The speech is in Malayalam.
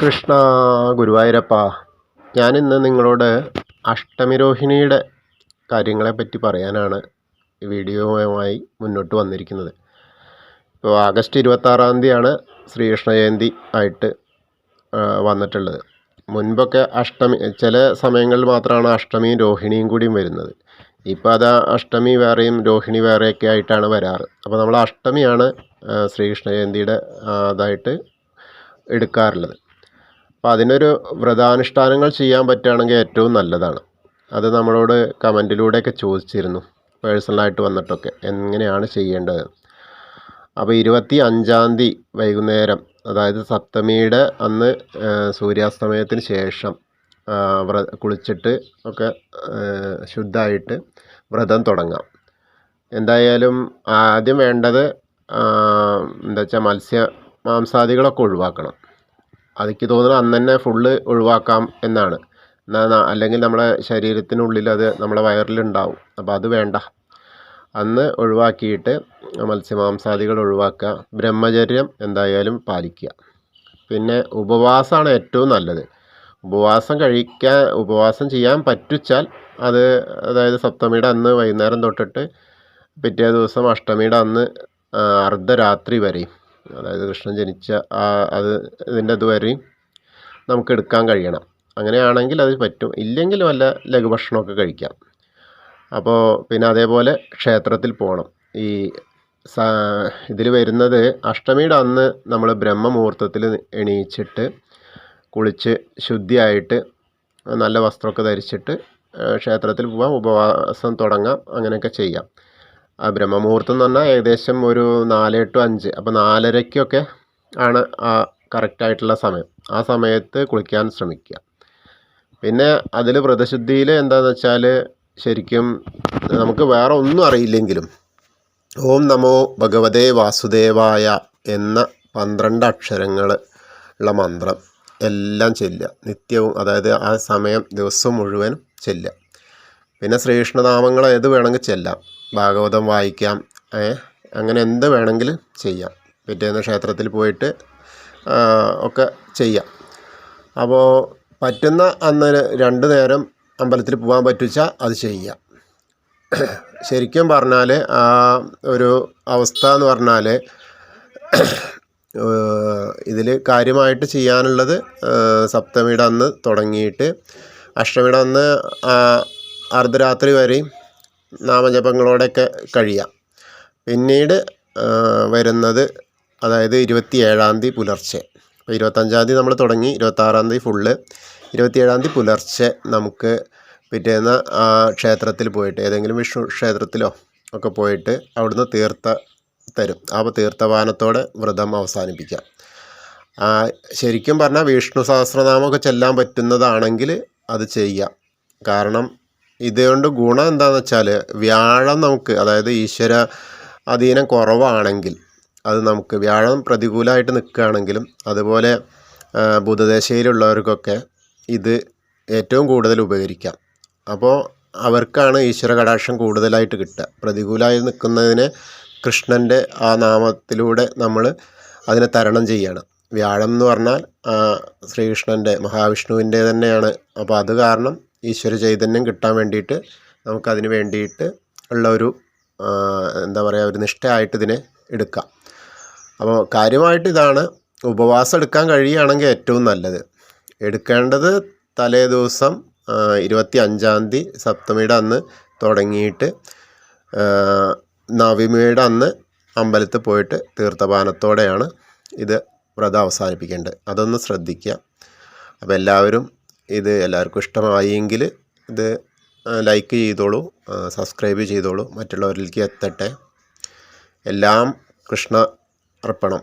കൃഷ്ണ ഗുരുവായൂരപ്പ, ഞാനിന്ന് നിങ്ങളോട് അഷ്ടമിരോഹിണിയുടെ കാര്യങ്ങളെപ്പറ്റി പറയാനാണ് ഈ വീഡിയോയുമായി മുന്നോട്ട് വന്നിരിക്കുന്നത്. ഇപ്പോൾ ആഗസ്റ്റ് 26-ാം തീയതിയാണ് ശ്രീകൃഷ്ണ ജയന്തി ആയിട്ട് വന്നിട്ടുള്ളത്. മുൻപൊക്കെ അഷ്ടമി, ചില സമയങ്ങളിൽ മാത്രമാണ് അഷ്ടമിയും രോഹിണിയും കൂടിയും വരുന്നത്. ഇപ്പോൾ അത് അഷ്ടമി വേറെയും രോഹിണി വേറെയൊക്കെ ആയിട്ടാണ് വരാറ്. അപ്പോൾ നമ്മൾ അഷ്ടമിയാണ് ശ്രീകൃഷ്ണ ജയന്തിയുടെ അതായിട്ട് എടുക്കാറുള്ളത്. അപ്പോൾ അതിനൊരു വ്രതാനുഷ്ഠാനങ്ങൾ ചെയ്യാൻ പറ്റുകയാണെങ്കിൽ ഏറ്റവും നല്ലതാണ്. അത് നമ്മളോട് കമൻറ്റിലൂടെയൊക്കെ ചോദിച്ചിരുന്നു, പേഴ്സണലായിട്ട് വന്നിട്ടൊക്കെ എങ്ങനെയാണ് ചെയ്യേണ്ടത്. അപ്പോൾ 25-ാം തീയതി വൈകുന്നേരം, അതായത് സപ്തമിയുടെ അന്ന് സൂര്യാസ്തമയത്തിന് ശേഷം കുളിച്ചിട്ട് ഒക്കെ ശുദ്ധമായിട്ട് വ്രതം തുടങ്ങാം. എന്തായാലും ആദ്യം വേണ്ടത് എന്താ വെച്ചാൽ മാംസാദികളൊക്കെ ഒഴിവാക്കണം. അതെനിക്ക് തോന്നുന്നത് അന്ന് തന്നെ ഫുള്ള് ഒഴിവാക്കാം എന്നാണ്. അല്ലെങ്കിൽ നമ്മുടെ ശരീരത്തിനുള്ളിൽ അത് നമ്മുടെ വയറിലുണ്ടാവും. അപ്പോൾ അത് വേണ്ട, അന്ന് ഒഴിവാക്കിയിട്ട് മത്സ്യമാംസാദികൾ ഒഴിവാക്കുക. ബ്രഹ്മചര്യം എന്തായാലും പാലിക്കുക. പിന്നെ ഉപവാസമാണ് ഏറ്റവും നല്ലത്. ഉപവാസം ചെയ്യാൻ പറ്റുച്ചാൽ അത്, അതായത് സപ്തമിയുടെ അന്ന് വൈകുന്നേരം തൊട്ടിട്ട് പിറ്റേ ദിവസം അഷ്ടമിയുടെ അന്ന് അർദ്ധരാത്രി വരെയും, അതായത് കൃഷ്ണൻ ജനിച്ച ഇതിൻ്റെ അതുവരെയും നമുക്ക് എടുക്കാൻ കഴിയണം. അങ്ങനെയാണെങ്കിൽ അത് പറ്റും. ഇല്ലെങ്കിൽ വല്ല ലഘുഭക്ഷണമൊക്കെ കഴിക്കാം. അപ്പോൾ പിന്നെ അതേപോലെ ക്ഷേത്രത്തിൽ പോകണം. ഈ ഇതിൽ വരുന്നത് അഷ്ടമിയുടെ അന്ന് നമ്മൾ ബ്രഹ്മമുഹൂർത്തത്തിൽ എണീച്ചിട്ട് കുളിച്ച് ശുദ്ധിയായിട്ട് നല്ല വസ്ത്രമൊക്കെ ധരിച്ചിട്ട് ക്ഷേത്രത്തിൽ പോകാം, ഉപവാസം തുടങ്ങാം, അങ്ങനെയൊക്കെ ചെയ്യാം. ആ ബ്രഹ്മമുഹൂർത്തം എന്ന് പറഞ്ഞാൽ ഏകദേശം ഒരു 4 to 5, അപ്പോൾ 4:30-ക്കൊക്കെ ആണ് ആ കറക്റ്റായിട്ടുള്ള സമയം. ആ സമയത്ത് കുളിക്കാൻ ശ്രമിക്കുക. പിന്നെ അതിൽ വ്രതശുദ്ധിയിൽ എന്താണെന്ന് വെച്ചാൽ, ശരിക്കും നമുക്ക് വേറെ ഒന്നും അറിയില്ലെങ്കിലും ഓം നമോ ഭഗവതേ വാസുദേവായ എന്ന 12 അക്ഷരങ്ങൾ ഉള്ള മന്ത്രം എല്ലാം ചെല്ലുക നിത്യവും. അതായത് ആ സമയം ദിവസം മുഴുവനും ചെല്ലുക. പിന്നെ ശ്രീകൃഷ്ണനാമങ്ങൾ ഏത് വേണമെങ്കിൽ ചെല്ലാം, ഭാഗവതം വായിക്കാം, അങ്ങനെ എന്ത് വേണമെങ്കിലും ചെയ്യാം. പിറ്റേന്ന് ക്ഷേത്രത്തിൽ പോയിട്ട് ഒക്കെ ചെയ്യാം. അപ്പോൾ പറ്റുന്ന അന്ന് 2 നേരം അമ്പലത്തിൽ പോകാൻ പറ്റുവെച്ചാൽ അത് ചെയ്യാം. ശരിക്കും പറഞ്ഞാൽ ആ ഒരു അവസ്ഥ എന്ന് പറഞ്ഞാൽ ഇതിൽ കാര്യമായിട്ട് ചെയ്യാനുള്ളത് സപ്തമിയുടെ അന്ന് തുടങ്ങിയിട്ട് അഷ്ടമിയുടെ അന്ന് അർദ്ധരാത്രി വരെയും നാമജപങ്ങളോടെയൊക്കെ കഴിയാം. പിന്നീട് വരുന്നത്, അതായത് 27-ാം തീയതി പുലർച്ചെ, ഇപ്പോൾ 25-ാം തീയതി നമ്മൾ തുടങ്ങി, 26-ാം തീയതി ഫുള്ള്, 27-ാം തീയതി പുലർച്ചെ നമുക്ക് പിറ്റേന്ന് ക്ഷേത്രത്തിൽ പോയിട്ട്, ഏതെങ്കിലും വിഷ്ണു ക്ഷേത്രത്തിലോ ഒക്കെ പോയിട്ട് അവിടുന്ന് തരും. അപ്പോൾ തീർത്ഥപാനത്തോടെ വ്രതം അവസാനിപ്പിക്കാം. ശരിക്കും പറഞ്ഞാൽ വിഷ്ണു സഹസ്രനാമമൊക്കെ ചെല്ലാൻ പറ്റുന്നതാണെങ്കിൽ അത് ചെയ്യാം. കാരണം ഇതുകൊണ്ട് ഗുണം എന്താണെന്ന് വെച്ചാൽ, വ്യാഴം നമുക്ക്, അതായത് ഈശ്വര അധീനം കുറവാണെങ്കിൽ, അത് നമുക്ക് വ്യാഴം പ്രതികൂലമായിട്ട് നിൽക്കുകയാണെങ്കിലും, അതുപോലെ ബുധദശയിലുള്ളവർക്കൊക്കെ ഇത് ഏറ്റവും കൂടുതൽ ഉപകരിക്കാം. അപ്പോൾ അവർക്കാണ് ഈശ്വര കടാക്ഷം കൂടുതലായിട്ട് കിട്ടുക. പ്രതികൂലമായി നിൽക്കുന്നതിന് കൃഷ്ണൻ്റെ ആ നാമത്തിലൂടെ നമ്മൾ അതിനെ തരണം ചെയ്യണം. വ്യാഴം എന്ന് പറഞ്ഞാൽ ശ്രീകൃഷ്ണൻ്റെ, മഹാവിഷ്ണുവിൻ്റെ തന്നെയാണ്. അപ്പോൾ അത് കാരണം ഈശ്വര ചൈതന്യം കിട്ടാൻ വേണ്ടിയിട്ട് നമുക്കതിന് വേണ്ടിയിട്ട് ഉള്ള ഒരു എന്താ പറയുക, ഒരു നിഷ്ഠയായിട്ട് ഇതിനെ എടുക്കാം. അപ്പോൾ കാര്യമായിട്ട് ഇതാണ്. ഉപവാസം എടുക്കാൻ കഴിയുകയാണെങ്കിൽ ഏറ്റവും നല്ലത്. എടുക്കേണ്ടത് തലേ ദിവസം 25-ാം തീയതി സപ്തമിയുടെ അന്ന് തുടങ്ങിയിട്ട് നവമിയുടെ അന്ന് അമ്പലത്തിൽ പോയിട്ട് തീർത്ഥപാനത്തോടെയാണ് ഇത് വ്രതം അവസാനിപ്പിക്കേണ്ടത്. അതൊന്ന് ശ്രദ്ധിക്കുക. അപ്പോൾ എല്ലാവർക്കും ഇഷ്ടമായെങ്കിൽ ഇത് ലൈക്ക് ചെയ്തോളൂ, സബ്സ്ക്രൈബ് ചെയ്തോളൂ, മറ്റുള്ളവരിലേക്ക് എത്തട്ടെ. എല്ലാം കൃഷ്ണ അർപ്പണം.